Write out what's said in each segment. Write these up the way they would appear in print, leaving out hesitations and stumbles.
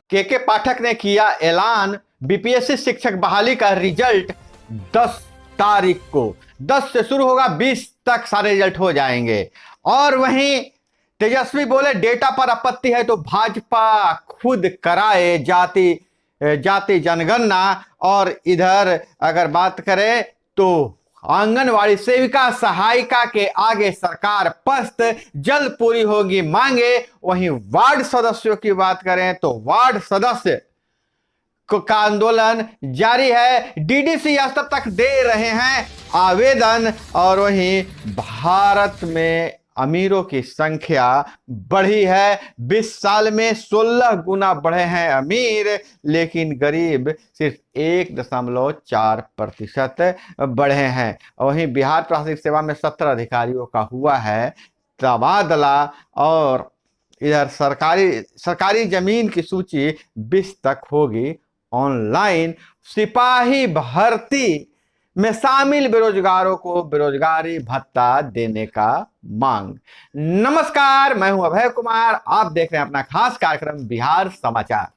के पाठक ने किया ऐलान, बीपीएससी शिक्षक बहाली का रिजल्ट 10 तारीख को, 10 से शुरू होगा, 20 तक सारे रिजल्ट हो जाएंगे। और वहीं तेजस्वी बोले डेटा पर आपत्ति है तो भाजपा खुद कराए जाति जनगणना। और इधर अगर बात करें तो आंगनवाड़ी सेविका सहायिका के आगे सरकार पस्त, जल्द पूरी होगी मांगे। वहीं वार्ड सदस्यों की बात करें तो वार्ड सदस्य का आंदोलन जारी है, डीडीसी अब तक दे रहे हैं आवेदन। और वहीं भारत में अमीरों की संख्या बढ़ी है, 20 साल में 16 गुना बढ़े हैं अमीर, लेकिन गरीब सिर्फ 1.4% बढ़े हैं। वहीं बिहार प्रशासनिक सेवा में 17 अधिकारियों का हुआ है तबादला। और इधर सरकारी जमीन की सूची 20 तक होगी ऑनलाइन। सिपाही भर्ती में शामिल बेरोजगारों को बेरोजगारी भत्ता देने का मांग। नमस्कार, मैं हूं अभय कुमार, आप देख रहे हैं अपना खास कार्यक्रम बिहार समाचार।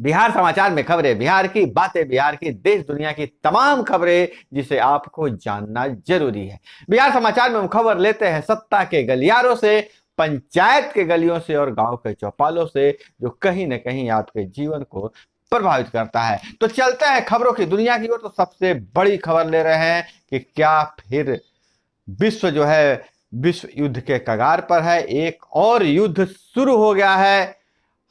बिहार समाचार में खबरें बिहार की, बातें बिहार की, देश दुनिया की तमाम खबरें जिसे आपको जानना जरूरी है। बिहार समाचार में हम खबर लेते हैं सत्ता के गलियारों से, पंचायत के गलियों से और गांव के चौपालों से, जो कहीं ना कहीं आपके जीवन को प्रभावित करता है। तो चलते हैं खबरों की दुनिया की ओर। तो सबसे बड़ी खबर ले रहे हैं कि क्या फिर विश्व जो है विश्व युद्ध के कगार पर है। एक और युद्ध शुरू हो गया है।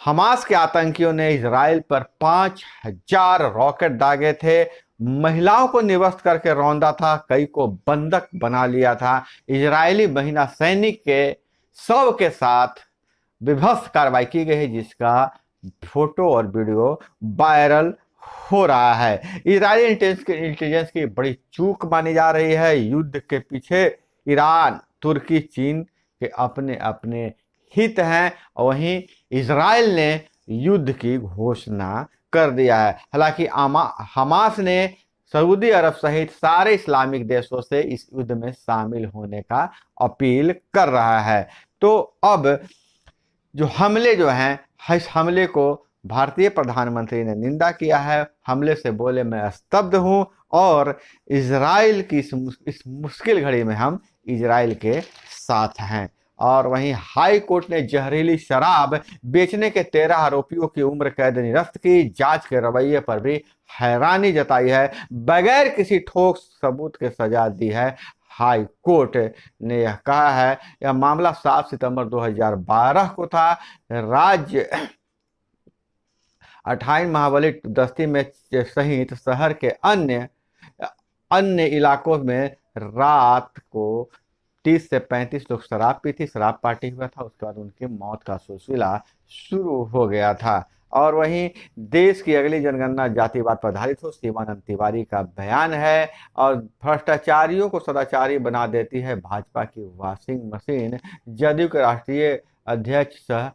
हमास के आतंकियों ने इजराइल पर 5000 रॉकेट दागे थे, महिलाओं को निवस्त करके रौंदा था, कई को बंधक बना लिया था। इजरायली महिला सैनिक के शव के साथ विभत्स कार्रवाई की गई है, जिसका फोटो और वीडियो वायरल हो रहा है। इजरायली इंटेलिजेंस की बड़ी चूक मानी जा रही है। युद्ध के पीछे ईरान, तुर्की, चीन के अपने अपने हित हैं। वहीं इजराइल ने युद्ध की घोषणा कर दिया है। हालांकि हमास ने सऊदी अरब सहित सारे इस्लामिक देशों से इस युद्ध में शामिल होने का अपील कर रहा है। तो अब जो हमले जो हैं, इस हमले को भारतीय प्रधानमंत्री ने निंदा किया है। हमले से बोले मैं स्तब्ध हूं और इजराइल की इस मुश्किल घड़ी में हम इजराइल के साथ हैं। और वहीं हाई कोर्ट ने जहरीली शराब बेचने के 13 आरोपियों की उम्र कैद निरस्त की। जांच के रवैये पर भी हैरानी जताई है, बगैर किसी ठोस सबूत के सजा दी है। हाई कोर्ट ने यह कहा है, यह मामला 7 सितंबर 2012 को था। राज्य 28 महाबली दस्ती में सहित शहर के अन्य इलाकों में रात को 30 से 35 लोग शराब पी थी, शराब पार्टी हुआ था। उसके बाद उनकी मौत का सिलसिला शुरू हो गया था। और वहीं देश की अगली जनगणना जातिवाद पर आधारित हो, शिवानंद तिवारी का बयान है। और भ्रष्टाचारियों को सदाचारी बना देती है भाजपा की वॉशिंग मशीन। जदयू के राष्ट्रीय अध्यक्ष सह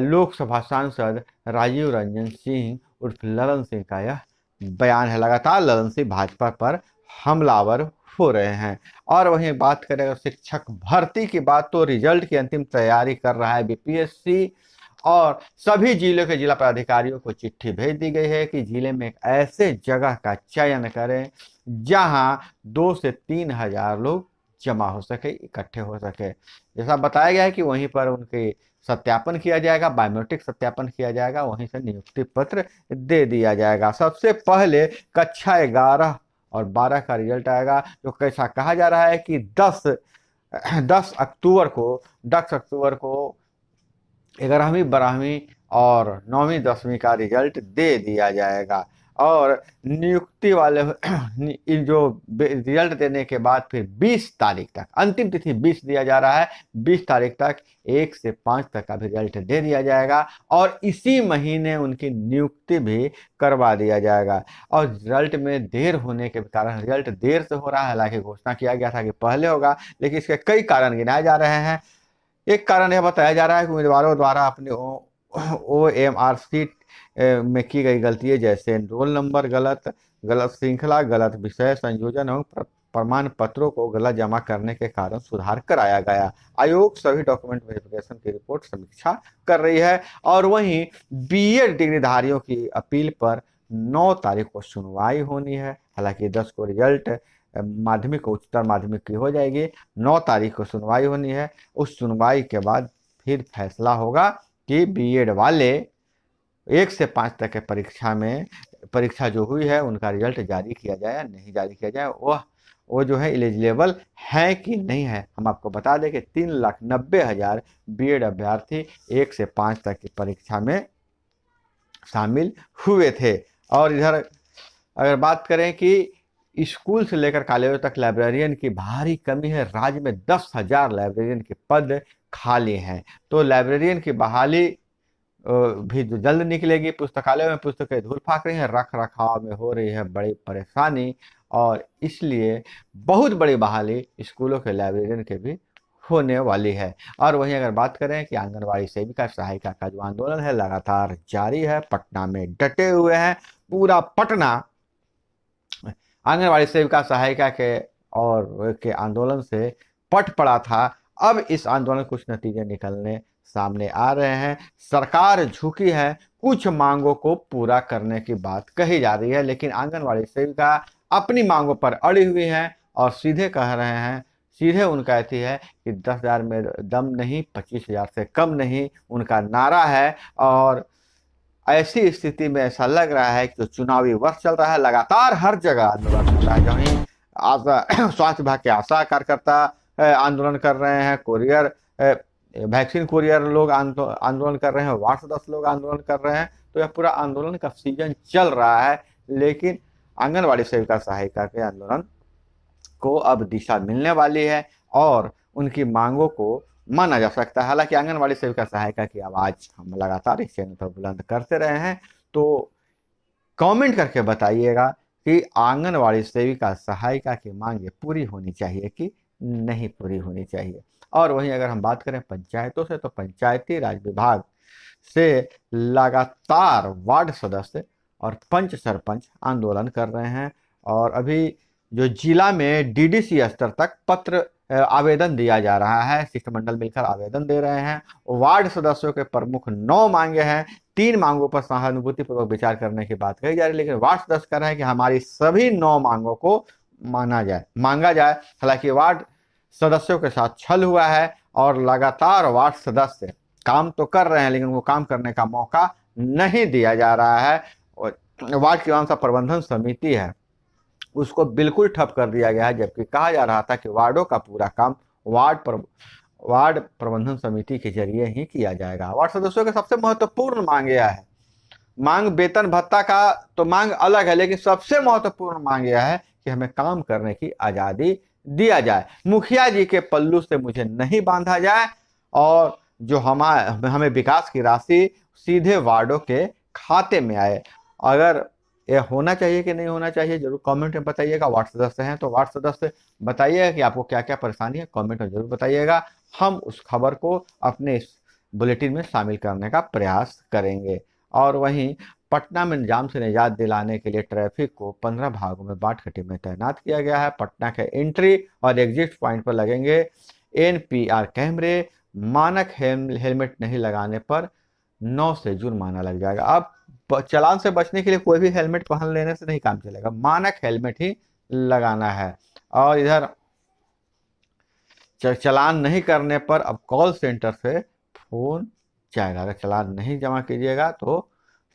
लोकसभा सांसद राजीव रंजन सिंह उर्फ ललन सिंह का यह बयान है। लगातार ललन सिंह भाजपा पर हमलावर हो रहे हैं। और वहीं बात करें शिक्षक भर्ती की बात, तो रिजल्ट की अंतिम तैयारी कर रहा है बीपीएससी। और सभी जिलों के जिला पदाधिकारियों को चिट्ठी भेज दी गई है कि जिले में एक ऐसे जगह का चयन करें जहां 2 से 3 हजार लोग जमा हो सके, इकट्ठे हो सके। जैसा बताया गया है कि वहीं पर उनके सत्यापन किया जाएगा, बायोमेट्रिक सत्यापन किया जाएगा, वहीं से नियुक्ति पत्र दे दिया जाएगा। सबसे पहले कक्षा 11 और 12 का रिजल्ट आएगा, जो कैसा कहा जा रहा है कि 10 अक्टूबर को 11वीं 12वीं और 9वीं 10वीं का रिजल्ट दे दिया जाएगा। और नियुक्ति वाले जो रिजल्ट देने के बाद फिर 20 तारीख तक, अंतिम तिथि 20 दिया जा रहा है, 20 तारीख तक 1 से 5 तक का भी रिजल्ट दे दिया जाएगा। और इसी महीने उनकी नियुक्ति भी करवा दिया जाएगा। और रिजल्ट में देर होने के कारण, रिजल्ट देर से हो रहा है, हालांकि घोषणा किया गया था कि पहले होगा, लेकिन इसके कई कारण गिनाए जा रहे हैं। एक कारण यह बताया जा रहा है कि उम्मीदवारों द्वारा अपने OMR सीट में की गई गलतियां, जैसे रोल नंबर गलत श्रृंखला, गलत विषय संयोजन और प्रमाण पत्रों को गलत जमा करने के कारण सुधार कराया गया। आयोग सभी डॉक्यूमेंट वेरिफिकेशन की रिपोर्ट समीक्षा कर रही है। और वहीं बीएड डिग्रीधारियों की अपील पर 9 तारीख को सुनवाई होनी है। हालांकि 10 को रिजल्ट माध्यमिक उच्चतर माध्यमिक की हो जाएगी, 9 तारीख को सुनवाई होनी है। उस सुनवाई के बाद फिर फैसला होगा कि बीएड वाले 1 से 5 तक के परीक्षा जो हुई है उनका रिजल्ट जारी किया जाए या नहीं जारी किया जाए, वो जो है एलिजिबल है कि नहीं है। हम आपको बता दें कि 3,90,000 बीएड अभ्यर्थी 1 से 5 तक की परीक्षा में शामिल हुए थे। और इधर अगर बात करें कि स्कूल से लेकर कॉलेजों तक लाइब्रेरियन की भारी कमी है। राज्य में 10,000 लाइब्रेरियन के पद खाली हैं। तो लाइब्रेरियन की बहाली भी जो जल्द निकलेगी। पुस्तकालय में पुस्तकें धूल फाक रही हैं, रख रखाव में हो रही है बड़ी परेशानी, और इसलिए बहुत बड़ी बहाली स्कूलों के लाइब्रेरियन के भी होने वाली है। और वहीं अगर बात करें कि आंगनबाड़ी सेविका सहायिका का जो आंदोलन है लगातार जारी है, पटना में डटे हुए हैं। पूरा पटना आंगनबाड़ी सेविका सहायिका के आंदोलन से पट पड़ा था। अब इस आंदोलन कुछ नतीजे निकलने सामने आ रहे हैं। सरकार झुकी है, कुछ मांगों को पूरा करने की बात कही जा रही है, लेकिन आंगनबाड़ी सेविका अपनी मांगों पर अड़ी हुई हैं और सीधे कह रहे हैं, सीधे उनका कहती है कि 10,000 में दम नहीं, 25,000 से कम नहीं, उनका नारा है। और ऐसी स्थिति में ऐसा लग रहा है कि जो चुनावी वर्ष चल रहा है, लगातार हर जगह आंदोलन हो रहा है। जहीं स्वास्थ्य विभाग के आशा कार्यकर्ता आंदोलन कर रहे हैं, कुरियर वैक्सीन कुरियर लोग आंदोलन कर रहे हैं, वार्ड सदस्य लोग आंदोलन कर रहे हैं। तो यह पूरा आंदोलन का सीजन चल रहा है, लेकिन आंगनबाड़ी सेविका सहायिका के आंदोलन को अब दिशा मिलने वाली है और उनकी मांगों को माना जा सकता है। हालांकि आंगनबाड़ी सेविका सहायिका की आवाज़ हम लगातार इस चैनल पर बुलंद करते रहे हैं। तो कमेंट करके बताइएगा कि आंगनबाड़ी सेविका सहायिका की मांगें पूरी होनी चाहिए कि नहीं पूरी होनी चाहिए। और वहीं अगर हम बात करें पंचायतों से, तो पंचायती राज विभाग से लगातार वार्ड सदस्य और पंच सरपंच आंदोलन कर रहे हैं। और अभी जो जिला में डीडीसी स्तर तक पत्र आवेदन दिया जा रहा है, शिष्टमंडल मिलकर आवेदन दे रहे हैं। वार्ड सदस्यों के प्रमुख 9 मांगे हैं, 3 मांगों पर सहानुभूतिपूर्वक विचार करने की बात कही जा रही है, लेकिन वार्ड सदस्य कह रहे हैं कि हमारी सभी 9 मांगों को मांगा जाए। हालांकि वार्ड सदस्यों के साथ छल हुआ है और लगातार वार्ड सदस्य काम तो कर रहे हैं, लेकिन वो काम करने का मौका नहीं दिया जा रहा है। और वार्ड की कौन सा प्रबंधन समिति है उसको बिल्कुल ठप कर दिया गया है, जबकि कहा जा रहा था कि वार्डों का पूरा काम वार्ड प्रबंधन समिति के जरिए ही किया जाएगा। वार्ड सदस्यों के सबसे महत्वपूर्ण मांग यह है, मांग वेतन भत्ता का तो मांग अलग है, लेकिन सबसे महत्वपूर्ण मांग यह है कि हमें काम करने की आज़ादी दिया जाए। मुखिया जी के पल्लू से मुझे नहीं बांधा जाए और जो हमें विकास की राशि सीधे वार्डों के खाते में आए। अगर यह होना चाहिए कि नहीं होना चाहिए जरूर कमेंट में बताइएगा। वार्ड सदस्य हैं तो वार्ड सदस्य बताइएगा कि आपको क्या क्या परेशानी है, कमेंट में जरूर बताइएगा। हम उस खबर को अपने इस बुलेटिन में शामिल करने का प्रयास करेंगे। और वहीं पटना में जाम से निजात दिलाने के लिए ट्रैफिक को 15 भागों में बाटखटी में तैनात किया गया है। पटना के एंट्री और एग्जिट पॉइंट पर लगेंगे एनपीआर कैमरे। मानक हेलमेट नहीं लगाने पर 9 से जुर्माना लग जाएगा। अब चालान से बचने के लिए कोई भी हेलमेट पहन लेने से नहीं काम चलेगा, मानक हेलमेट ही लगाना है। और इधर चालान नहीं करने पर अब कॉल सेंटर से फोन जाएगा। अगर चालान नहीं जमा कीजिएगा तो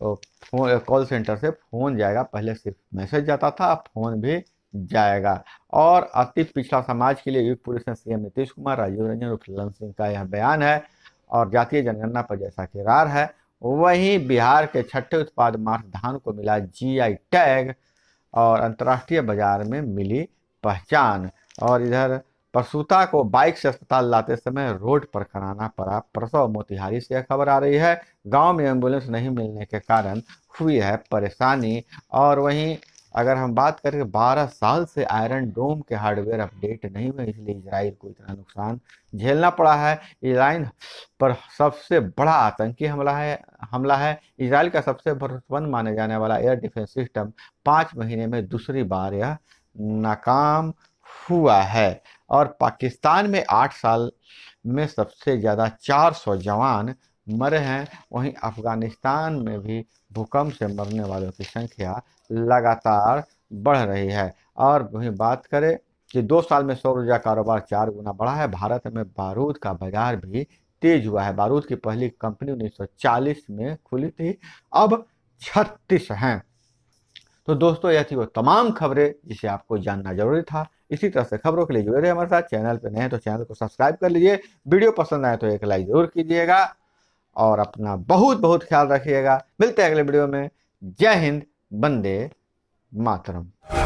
फोन कॉल सेंटर से फोन जाएगा। पहले सिर्फ मैसेज जाता था, अब फोन भी जाएगा। और अति पिछड़ा समाज के लिए युग पुलिस ने सीएम नीतीश कुमार, राजीव रंजन और ललन सिंह का यह बयान है। और जातीय जनगणना पर जैसा किरार है, वहीं बिहार के छठे उत्पाद मार्च धान को मिला जीआई टैग और अंतर्राष्ट्रीय बाजार में मिली पहचान। और इधर प्रसूता को बाइक से अस्पताल लाते समय रोड पर कराना पड़ा प्रसव। मोतिहारी से खबर आ रही है, गांव में एम्बुलेंस नहीं मिलने के कारण हुई है परेशानी। और वहीं अगर हम बात करें 12 साल से आयरन डोम के हार्डवेयर अपडेट नहीं हुए, इसलिए इजराइल को इतना नुकसान झेलना पड़ा है। इजराइल पर सबसे बड़ा आतंकी हमला है। इजराइल का सबसे भरोसेमंद माने जाने वाला एयर डिफेंस सिस्टम 5 महीने में दूसरी बार यह नाकाम हुआ है। और पाकिस्तान में 8 साल में सबसे ज़्यादा 400 जवान मरे हैं। वहीं अफगानिस्तान में भी भूकंप से मरने वालों की संख्या लगातार बढ़ रही है। और वहीं बात करें कि 2 साल में सौर ऊर्जा कारोबार 4 गुना बढ़ा है। भारत में बारूद का बाजार भी तेज हुआ है। बारूद की पहली कंपनी 1940 में खुली थी, अब 36 हैं। तो दोस्तों, यह थी वो तमाम खबरें जिसे आपको जानना जरूरी था। इसी तरह से खबरों के लिए जुड़े रहे हमारे साथ। चैनल पर नए हैं तो चैनल को सब्सक्राइब कर लीजिए। वीडियो पसंद आए तो एक लाइक जरूर कीजिएगा और अपना बहुत बहुत ख्याल रखिएगा। मिलते हैं अगले वीडियो में। जय हिंद, वंदे मातरम।